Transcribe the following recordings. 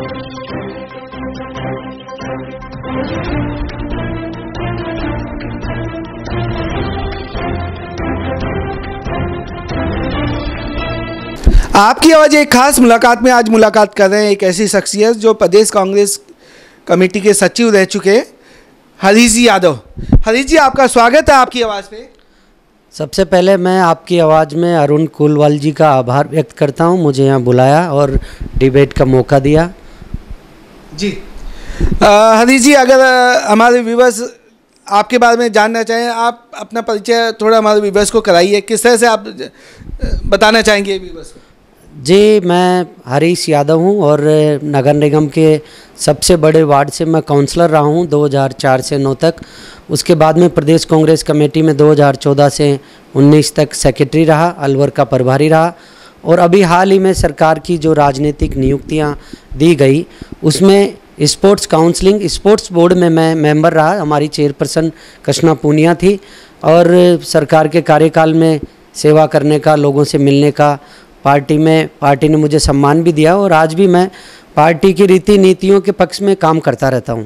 आपकी आवाज़ एक खास मुलाकात में आज मुलाकात कर रहे हैं एक ऐसी शख्सियत जो प्रदेश कांग्रेस कमेटी के सचिव रह चुके हरीश जी यादव। हरीश जी, आपका स्वागत है आपकी आवाज़ पे। सबसे पहले मैं आपकी आवाज़ में अरुण कुलवाल जी का आभार व्यक्त करता हूं, मुझे यहाँ बुलाया और डिबेट का मौका दिया। जी हरीश जी, अगर हमारे व्यूवर्स आपके बारे में जानना चाहें, आप अपना परिचय थोड़ा हमारे व्यूवर्स को कराइए। किस तरह से आप बताना चाहेंगे व्यूवर्स को? जी, मैं हरीश यादव हूं और नगर निगम के सबसे बड़े वार्ड से मैं काउंसलर रहा हूं 2004 से 9 तक। उसके बाद में प्रदेश कांग्रेस कमेटी में 2014 से 19 तक सेक्रेटरी रहा, अलवर का प्रभारी रहा और अभी हाल ही में सरकार की जो राजनीतिक नियुक्तियां दी गई उसमें स्पोर्ट्स काउंसलिंग स्पोर्ट्स बोर्ड में मैं मेंबर रहा। हमारी चेयरपर्सन कृष्णा पूनिया थी और सरकार के कार्यकाल में सेवा करने का, लोगों से मिलने का, पार्टी ने मुझे सम्मान भी दिया और आज भी मैं पार्टी की रीति नीतियों के पक्ष में काम करता रहता हूं।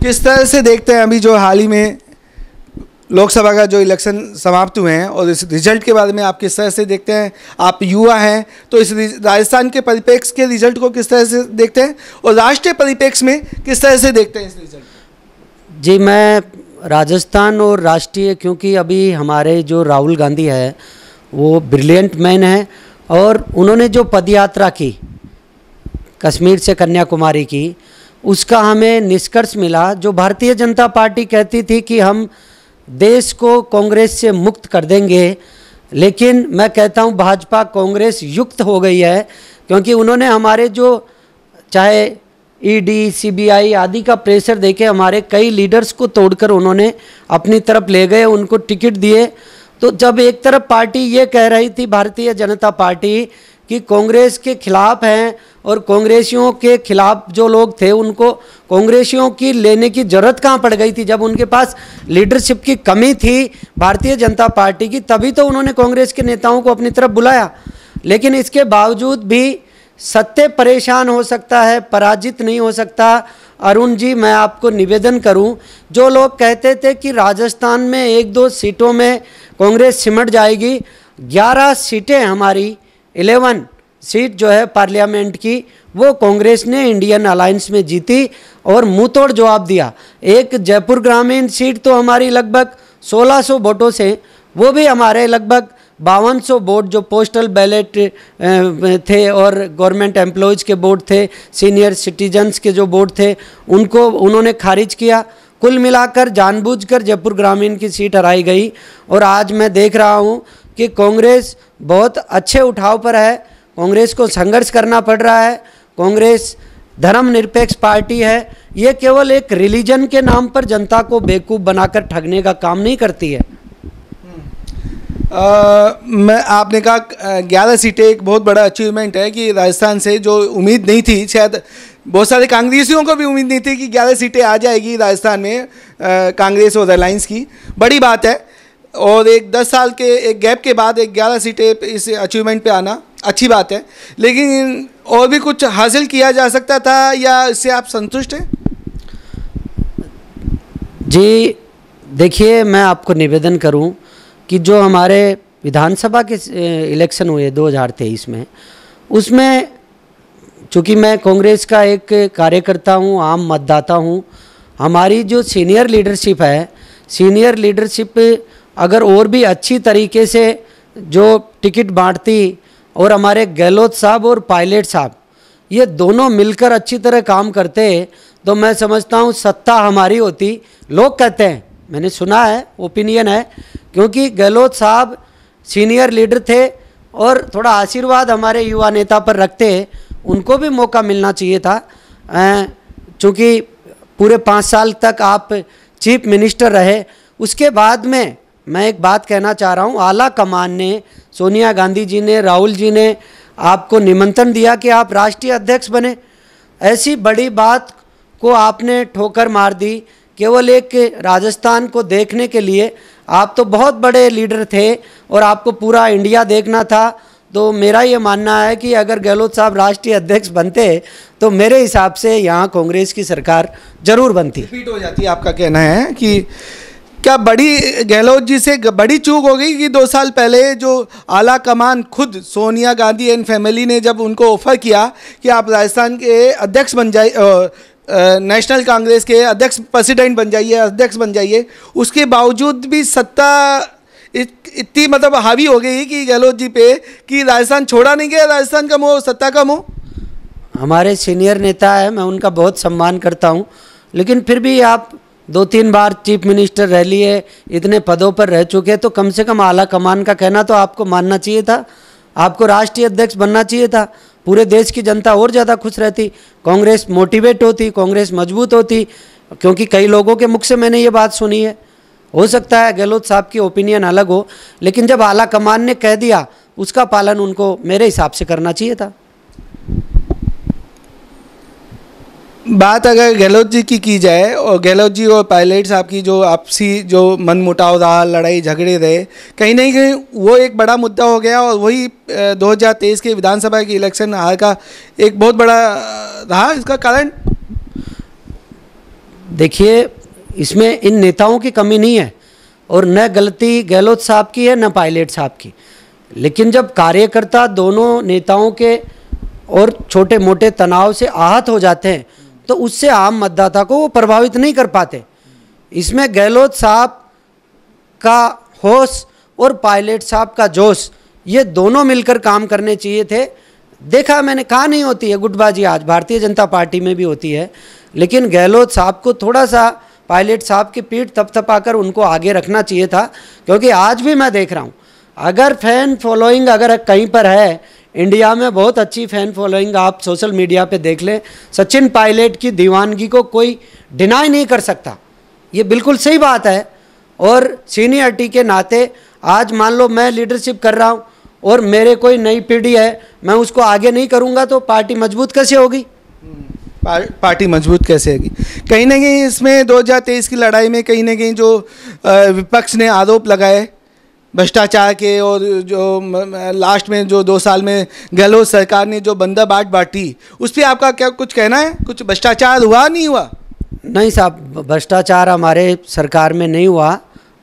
किस तरह से देखते हैं अभी जो हाल ही में लोकसभा का जो इलेक्शन समाप्त हुए हैं और इस रिजल्ट के बारे में आप किस तरह से देखते हैं? आप युवा हैं तो इस राजस्थान के परिप्रेक्ष्य के रिजल्ट को किस तरह से देखते हैं और राष्ट्रीय परिप्रेक्ष्य में किस तरह से देखते हैं इस रिजल्ट? जी, मैं राजस्थान और राष्ट्रीय, क्योंकि अभी हमारे जो राहुल गांधी है वो ब्रिलियंट मैन है और उन्होंने जो पदयात्रा की कश्मीर से कन्याकुमारी की, उसका हमें निष्कर्ष मिला। जो भारतीय जनता पार्टी कहती थी कि हम देश को कांग्रेस से मुक्त कर देंगे, लेकिन मैं कहता हूं भाजपा कांग्रेस युक्त हो गई है, क्योंकि उन्होंने हमारे जो चाहे ईडी, सीबीआई आदि का प्रेशर देके हमारे कई लीडर्स को तोड़कर उन्होंने अपनी तरफ ले गए, उनको टिकट दिए। तो जब एक तरफ पार्टी ये कह रही थी भारतीय जनता पार्टी कि कांग्रेस के खिलाफ हैं और कांग्रेसियों के खिलाफ जो लोग थे उनको कांग्रेसियों की लेने की जरूरत कहाँ पड़ गई थी, जब उनके पास लीडरशिप की कमी थी भारतीय जनता पार्टी की, तभी तो उन्होंने कांग्रेस के नेताओं को अपनी तरफ बुलाया। लेकिन इसके बावजूद भी सत्य परेशान हो सकता है, पराजित नहीं हो सकता। अरुण जी, मैं आपको निवेदन करूं, जो लोग कहते थे कि राजस्थान में 1-2 सीटों में कांग्रेस सिमट जाएगी, 11 सीटें हमारी 11 सीट जो है पार्लियामेंट की वो कांग्रेस ने इंडियन अलायंस में जीती और मुंह तोड़ जवाब दिया। एक जयपुर ग्रामीण सीट तो हमारी लगभग 1600 वोटों से, वो भी हमारे लगभग 5200 वोट जो पोस्टल बैलेट थे और गवर्नमेंट एम्प्लॉयज़ के वोट थे, सीनियर सिटीजन्स के जो वोट थे, उनको उन्होंने खारिज किया। कुल मिलाकर जानबूझकर जयपुर ग्रामीण की सीट हराई गई और आज मैं देख रहा हूं कि कांग्रेस बहुत अच्छे उठाव पर है। कांग्रेस को संघर्ष करना पड़ रहा है। कांग्रेस धर्मनिरपेक्ष पार्टी है, ये केवल एक रिलीजन के नाम पर जनता को बेवकूफ़ बनाकर ठगने का काम नहीं करती है। आपने कहा 11 सीटें एक बहुत बड़ा अचीवमेंट है कि राजस्थान से जो उम्मीद नहीं थी, शायद बहुत सारे कांग्रेसियों को भी उम्मीद नहीं थी कि 11 सीटें आ जाएगी राजस्थान में कांग्रेस और अलायंस की, बड़ी बात है। और एक 10 साल के एक गैप के बाद एक 11 सीटें इस अचीवमेंट पे आना अच्छी बात है, लेकिन और भी कुछ हासिल किया जा सकता था या इससे आप संतुष्ट हैं? जी देखिए, मैं आपको निवेदन करूं कि जो हमारे विधानसभा के इलेक्शन हुए 2023 में, उसमें चूँकि मैं कांग्रेस का एक कार्यकर्ता हूं, आम मतदाता हूं, हमारी जो सीनियर लीडरशिप है, सीनियर लीडरशिप अगर और भी अच्छी तरीके से जो टिकट बांटती और हमारे गहलोत साहब और पायलट साहब ये दोनों मिलकर अच्छी तरह काम करते तो मैं समझता हूँ सत्ता हमारी होती। लोग कहते हैं, मैंने सुना है, ओपिनियन है, क्योंकि गहलोत साहब सीनियर लीडर थे और थोड़ा आशीर्वाद हमारे युवा नेता पर रखते, उनको भी मौका मिलना चाहिए था। चूँकि पूरे 5 साल तक आप चीफ मिनिस्टर रहे, उसके बाद में मैं एक बात कहना चाह रहा हूँ, आला कमान ने, सोनिया गांधी जी ने, राहुल जी ने आपको निमंत्रण दिया कि आप राष्ट्रीय अध्यक्ष बने। ऐसी बड़ी बात को आपने ठोकर मार दी केवल एक राजस्थान को देखने के लिए। आप तो बहुत बड़े लीडर थे और आपको पूरा इंडिया देखना था, तो मेरा ये मानना है कि अगर गहलोत साहब राष्ट्रीय अध्यक्ष बनते तो मेरे हिसाब से यहाँ कांग्रेस की सरकार जरूर बनती। रिपीट हो जाती है, आपका कहना है कि क्या बड़ी गहलोत जी से बड़ी चूक हो गई कि 2 साल पहले जो आला कमान खुद सोनिया गांधी एंड फैमिली ने जब उनको ऑफर किया कि आप राजस्थान के अध्यक्ष बन जाइए, नेशनल कांग्रेस के अध्यक्ष प्रेसिडेंट बन जाइए, अध्यक्ष बन जाइए, उसके बावजूद भी सत्ता इतनी मतलब हावी हो गई कि गहलोत जी पे कि राजस्थान छोड़ा नहीं गया, राजस्थान का मोह, सत्ता का मोह। हमारे सीनियर नेता है, मैं उनका बहुत सम्मान करता हूँ, लेकिन फिर भी आप 2-3 बार चीफ मिनिस्टर रह लिए, इतने पदों पर रह चुके, तो कम से कम आला कमान का कहना तो आपको मानना चाहिए था, आपको राष्ट्रीय अध्यक्ष बनना चाहिए था। पूरे देश की जनता और ज़्यादा खुश रहती, कांग्रेस मोटिवेट होती, कांग्रेस मजबूत होती, क्योंकि कई लोगों के मुख से मैंने ये बात सुनी है। हो सकता है गहलोत साहब की ओपिनियन अलग हो, लेकिन जब आला कमान ने कह दिया उसका पालन उनको मेरे हिसाब से करना चाहिए था। बात अगर गहलोत जी की जाए और गहलोत जी और पायलट साहब की जो आपसी जो मनमुटाव रहा, लड़ाई झगड़े रहे, कहीं ना कहीं वो एक बड़ा मुद्दा हो गया और वही 2023 के विधानसभा के इलेक्शन हार का एक बहुत बड़ा रहा। इसका कारण देखिए, इसमें इन नेताओं की कमी नहीं है और न गलती गहलोत साहब की है न पायलट साहब की, लेकिन जब कार्यकर्ता दोनों नेताओं के और छोटे मोटे तनाव से आहत हो जाते हैं तो उससे आम मतदाता को वो प्रभावित नहीं कर पाते। इसमें गहलोत साहब का होश और पायलट साहब का जोश, ये दोनों मिलकर काम करने चाहिए थे। देखा मैंने, कहा नहीं होती है गुटबाजी, आज भारतीय जनता पार्टी में भी होती है, लेकिन गहलोत साहब को थोड़ा सा पायलट साहब की पीठ थपथपाकर उनको आगे रखना चाहिए था, क्योंकि आज भी मैं देख रहा हूँ अगर फैन फॉलोइंग अगर कहीं पर है, इंडिया में बहुत अच्छी फैन फॉलोइंग आप सोशल मीडिया पे देख लें, सचिन पायलट की दीवानगी को कोई डिनाई नहीं कर सकता, ये बिल्कुल सही बात है। और सीनियरिटी के नाते आज मान लो मैं लीडरशिप कर रहा हूँ और मेरे कोई नई पीढ़ी है, मैं उसको आगे नहीं करूँगा तो पार्टी मजबूत कैसे होगी? पार्टी मजबूत कैसे होगी? कहीं ना कहीं इसमें 2023 की लड़ाई में कहीं ना कहीं जो विपक्ष ने आरोप लगाए भ्रष्टाचार के, और जो लास्ट में जो 2 साल में गहलोत सरकार ने जो बंदा बांटी, उस पर आपका क्या कुछ कहना है? कुछ भ्रष्टाचार हुआ नहीं हुआ? नहीं साहब, भ्रष्टाचार हमारे सरकार में नहीं हुआ।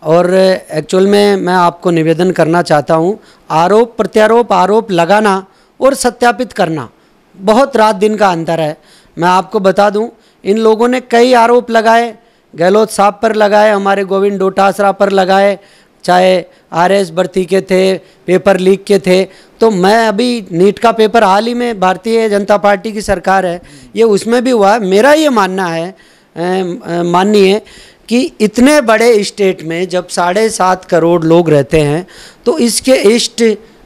और एक्चुअल में मैं आपको निवेदन करना चाहता हूँ, आरोप प्रत्यारोप, आरोप लगाना और सत्यापित करना बहुत रात दिन का अंतर है। मैं आपको बता दूं, इन लोगों ने कई आरोप लगाए, गहलोत साहब पर लगाए, हमारे गोविंद डोटासरा पर लगाए, चाहे आरएस भर्ती के थे, पेपर लीक के थे। तो मैं अभी नीट का पेपर हाल ही में, भारतीय जनता पार्टी की सरकार है, ये उसमें भी हुआ है। मेरा ये मानना है माननीय कि इतने बड़े स्टेट में जब 7.5 करोड़ लोग रहते हैं तो इसके east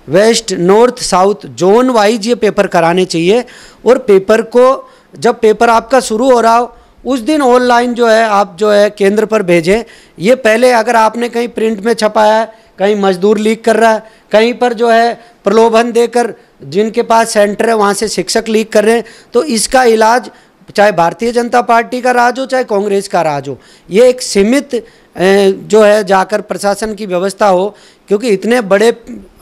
west north south zone wise ये पेपर कराने चाहिए। और पेपर को जब पेपर आपका शुरू हो रहा हो उस दिन ऑनलाइन जो है आप जो है केंद्र पर भेजें। ये पहले अगर आपने कहीं प्रिंट में छपाया है, कहीं मजदूर लीक कर रहा है, कहीं पर जो है प्रलोभन देकर जिनके पास सेंटर है वहाँ से शिक्षक लीक कर रहे हैं, तो इसका इलाज चाहे भारतीय जनता पार्टी का राज हो चाहे कांग्रेस का राज हो, ये एक सीमित जो है जाकर प्रशासन की व्यवस्था हो, क्योंकि इतने बड़े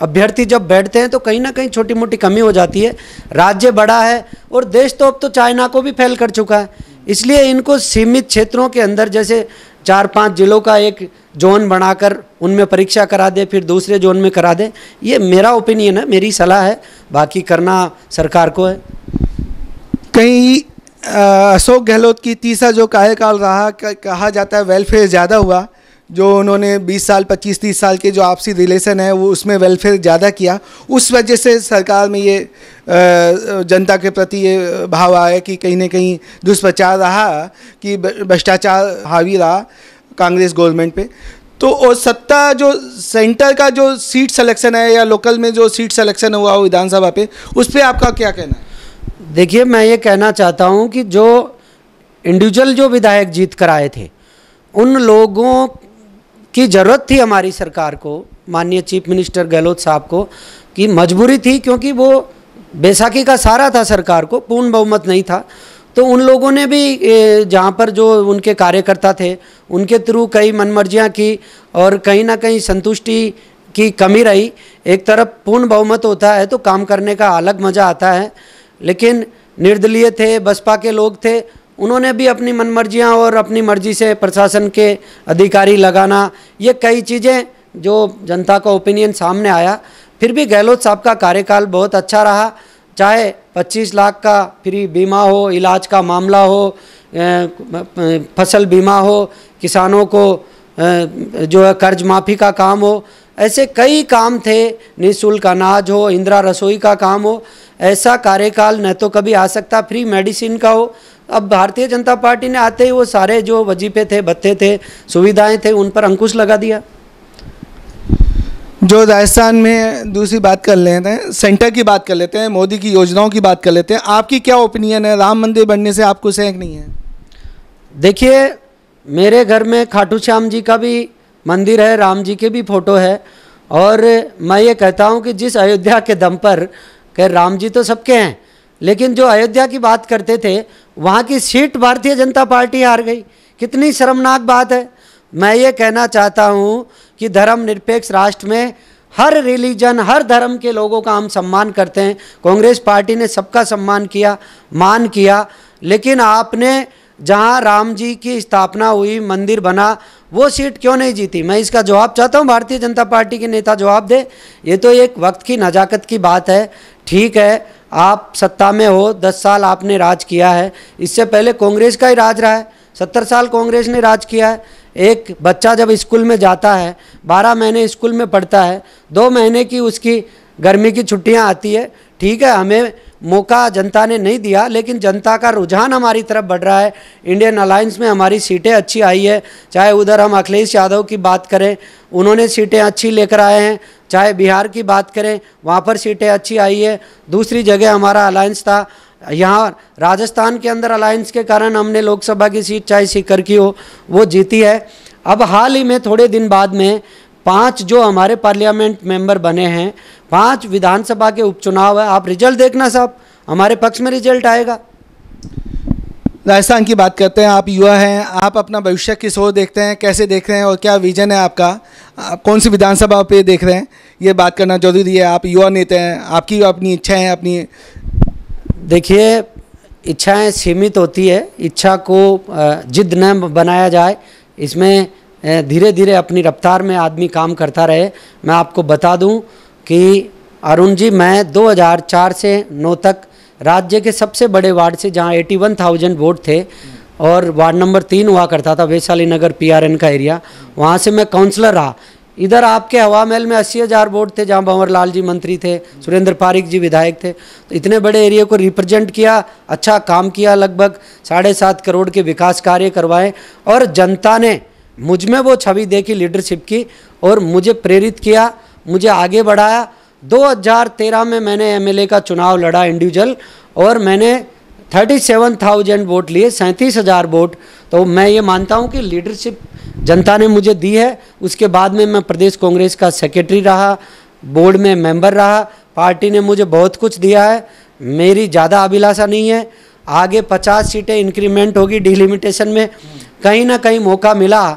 अभ्यर्थी जब बैठते हैं तो कहीं ना कहीं छोटी मोटी कमी हो जाती है। राज्य बड़ा है और देश तो अब तो चाइना को भी फैल कर चुका है, इसलिए इनको सीमित क्षेत्रों के अंदर जैसे 4-5 जिलों का एक जोन बनाकर उनमें परीक्षा करा दे, फिर दूसरे जोन में करा दे। ये मेरा ओपिनियन है, मेरी सलाह है, बाकी करना सरकार को है। कहीं अशोक गहलोत की तीसरा जो कार्यकाल रहा, कहा जाता है वेलफेयर ज़्यादा हुआ, जो उन्होंने 20 साल 25-30 साल के जो आपसी रिलेशन है वो उसमें वेलफेयर ज़्यादा किया, उस वजह से सरकार में ये जनता के प्रति ये भाव आया कि कहीं ना कहीं दुष्प्रचार रहा कि भ्रष्टाचार हावी रहा कांग्रेस गवर्नमेंट पे। तो और सत्ता जो सेंटर का जो सीट सिलेक्शन है या लोकल में जो सीट सिलेक्शन हुआ हो विधानसभा पे, उस पर आपका क्या कहना है? देखिए, मैं ये कहना चाहता हूँ कि जो इंडिविजुअल जो विधायक जीत कर आए थे उन लोगों की ज़रूरत थी हमारी सरकार को, माननीय चीफ मिनिस्टर गहलोत साहब को, कि मजबूरी थी, क्योंकि वो बैसाखी का सहारा था सरकार को, पूर्ण बहुमत नहीं था। तो उन लोगों ने भी जहाँ पर जो उनके कार्यकर्ता थे उनके थ्रू कई मनमर्जियाँ की और कहीं ना कहीं संतुष्टि की कमी रही। एक तरफ पूर्ण बहुमत होता है तो काम करने का अलग मज़ा आता है, लेकिन निर्दलीय थे, बसपा के लोग थे, उन्होंने भी अपनी मनमर्जियाँ और अपनी मर्जी से प्रशासन के अधिकारी लगाना, ये कई चीज़ें जो जनता का ओपिनियन सामने आया। फिर भी गहलोत साहब का कार्यकाल बहुत अच्छा रहा, चाहे 25 लाख का फ्री बीमा हो, इलाज का मामला हो, फसल बीमा हो, किसानों को जो है कर्ज माफ़ी का काम हो, ऐसे कई काम थे, निःशुल्क अनाज हो, इंदिरा रसोई का काम हो। ऐसा कार्यकाल न तो कभी आ सकता, फ्री मेडिसिन का हो। अब भारतीय जनता पार्टी ने आते ही वो सारे जो वजीफे थे, भत्ते थे, सुविधाएं थे, उन पर अंकुश लगा दिया। जो राजस्थान में दूसरी बात कर लेते हैं, सेंटर की बात कर लेते हैं, मोदी की योजनाओं की बात कर लेते हैं। आपकी क्या ओपिनियन है, राम मंदिर बनने से आपको सहक नहीं है? देखिए, मेरे घर में खाटू श्याम जी का भी मंदिर है, राम जी के भी फोटो है, और मैं ये कहता हूँ कि जिस अयोध्या के दम पर कि राम जी तो सबके हैं, लेकिन जो अयोध्या की बात करते थे वहाँ की सीट भारतीय जनता पार्टी हार गई। कितनी शर्मनाक बात है। मैं ये कहना चाहता हूँ कि धर्मनिरपेक्ष राष्ट्र में हर रिलीजन, हर धर्म के लोगों का हम सम्मान करते हैं। कांग्रेस पार्टी ने सबका सम्मान किया, मान किया, लेकिन आपने जहाँ राम जी की स्थापना हुई, मंदिर बना, वो सीट क्यों नहीं जीती? मैं इसका जवाब चाहता हूँ, भारतीय जनता पार्टी के नेता जवाब दे। ये तो एक वक्त की नज़ाकत की बात है। ठीक है, आप सत्ता में हो, 10 साल आपने राज किया है, इससे पहले कांग्रेस का ही राज रहा है, 70 साल कांग्रेस ने राज किया है। एक बच्चा जब स्कूल में जाता है, 12 महीने स्कूल में पढ़ता है, 2 महीने की उसकी गर्मी की छुट्टियां आती है। ठीक है, हमें मौका जनता ने नहीं दिया, लेकिन जनता का रुझान हमारी तरफ बढ़ रहा है। इंडियन अलायंस में हमारी सीटें अच्छी आई है, चाहे उधर हम अखिलेश यादव की बात करें, उन्होंने सीटें अच्छी लेकर आए हैं, चाहे बिहार की बात करें, वहाँ पर सीटें अच्छी आई है। दूसरी जगह हमारा अलायंस था, यहाँ राजस्थान के अंदर अलायंस के कारण हमने लोकसभा की सीट, चाहे सीकर की हो, वो जीती है। अब हाल ही में थोड़े दिन बाद में 5 जो हमारे पार्लियामेंट मेंबर बने हैं, 5 विधानसभा के उपचुनाव है। आप रिजल्ट देखना साहब, हमारे पक्ष में रिजल्ट आएगा। राजस्थान की बात करते हैं, आप युवा हैं, आप अपना भविष्य किस ओर देखते हैं, कैसे देख रहे हैं और क्या विजन है आपका? आप कौन सी विधानसभा पे देख रहे हैं, ये बात करना जरूरी है। आप युवा नेता हैं, आपकी अपनी इच्छाएं, अपनी देखिए, इच्छाएं सीमित होती है, इच्छा को जिद न बनाया जाए, इसमें धीरे धीरे अपनी रफ्तार में आदमी काम करता रहे। मैं आपको बता दूं कि अरुण जी, मैं 2004 से 9 तक राज्य के सबसे बड़े वार्ड से, जहां 81,000 वोट थे और वार्ड नंबर 3 हुआ करता था, वैशाली नगर PRN का एरिया, वहां से मैं काउंसलर रहा। इधर आपके हवा महल में 80,000 वोट थे, जहां भंवर लाल जी मंत्री थे, सुरेंद्र पारिक जी विधायक थे। तो इतने बड़े एरिया को रिप्रेजेंट किया, अच्छा काम किया, लगभग 7.5 करोड़ के विकास कार्य करवाए, और जनता ने मुझ में वो छवि देखी लीडरशिप की और मुझे प्रेरित किया, मुझे आगे बढ़ाया। 2013 में मैंने MLA का चुनाव लड़ा इंडिविजुअल, और मैंने 37,000 वोट लिए, 37,000 वोट। तो मैं ये मानता हूँ कि लीडरशिप जनता ने मुझे दी है। उसके बाद में मैं प्रदेश कांग्रेस का सेक्रेटरी रहा, बोर्ड में मेंबर रहा, पार्टी ने मुझे बहुत कुछ दिया है। मेरी ज़्यादा अभिलाषा नहीं है, आगे 50 सीटें इंक्रीमेंट होगी डिलिमिटेशन में, कहीं ना कहीं मौका मिला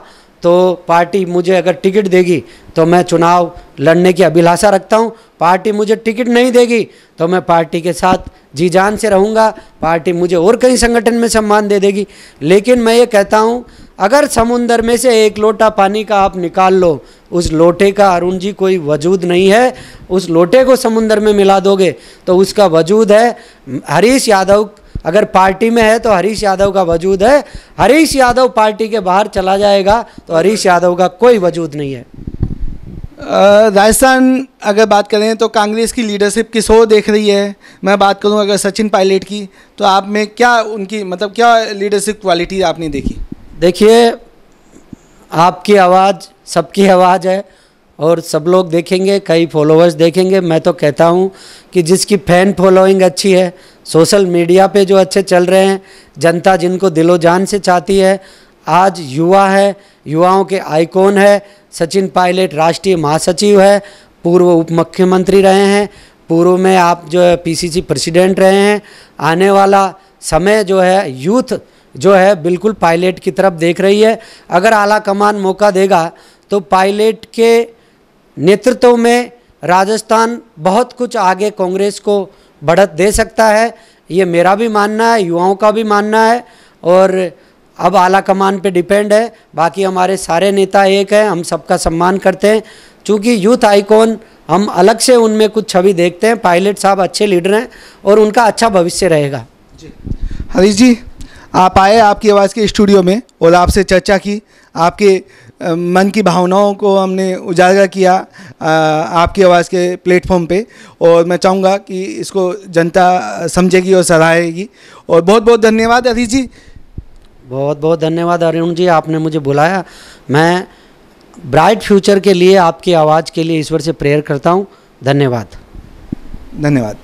तो पार्टी मुझे अगर टिकट देगी तो मैं चुनाव लड़ने की अभिलाषा रखता हूं। पार्टी मुझे टिकट नहीं देगी तो मैं पार्टी के साथ जी जान से रहूंगा, पार्टी मुझे और कहीं संगठन में सम्मान दे देगी। लेकिन मैं ये कहता हूं, अगर समुंदर में से एक लोटा पानी का आप निकाल लो, उस लोटे का अरुण जी कोई वजूद नहीं है। उस लोटे को समुंदर में मिला दोगे तो उसका वजूद है हरीश यादव। अगर पार्टी में है तो हरीश यादव का वजूद है, हरीश यादव पार्टी के बाहर चला जाएगा तो हरीश यादव का कोई वजूद नहीं है। राजस्थान अगर बात करें तो कांग्रेस की लीडरशिप किस ओर देख रही है? मैं बात करूं अगर सचिन पायलट की, तो आप में क्या उनकी मतलब क्या लीडरशिप क्वालिटी आपने देखी? देखिए, आपकी आवाज़ सबकी आवाज़ है और सब लोग देखेंगे, कई फॉलोअर्स देखेंगे। मैं तो कहता हूं कि जिसकी फैन फॉलोइंग अच्छी है, सोशल मीडिया पे जो अच्छे चल रहे हैं, जनता जिनको दिलो जान से चाहती है, आज युवा है, युवाओं के आइकॉन है। सचिन पायलट राष्ट्रीय महासचिव है, पूर्व उप मुख्यमंत्री रहे हैं, पूर्व में आप जो है PCC प्रेसिडेंट रहे हैं। आने वाला समय जो है, यूथ जो है बिल्कुल पायलट की तरफ देख रही है। अगर आला कमान मौका देगा तो पायलट के नेतृत्व में राजस्थान बहुत कुछ आगे कांग्रेस को बढ़त दे सकता है, ये मेरा भी मानना है, युवाओं का भी मानना है। और अब आला कमान पे डिपेंड है, बाकी हमारे सारे नेता एक हैं, हम सबका सम्मान करते हैं। चूँकि यूथ आइकॉन हम अलग से उनमें कुछ छवि देखते हैं। पायलट साहब अच्छे लीडर हैं और उनका अच्छा भविष्य रहेगा। जी हरीश जी, आप आए आपकी आवाज़ के स्टूडियो में और आपसे चर्चा की, आपके मन की भावनाओं को हमने उजागर किया आपकी आवाज़ के प्लेटफॉर्म पे, और मैं चाहूँगा कि इसको जनता समझेगी और सराहेगी। और बहुत बहुत धन्यवाद हरीश जी। बहुत बहुत धन्यवाद अरुण जी, आपने मुझे बुलाया। मैं ब्राइट फ्यूचर के लिए, आपकी आवाज़ के लिए ईश्वर से प्रेयर करता हूँ। धन्यवाद। धन्यवाद।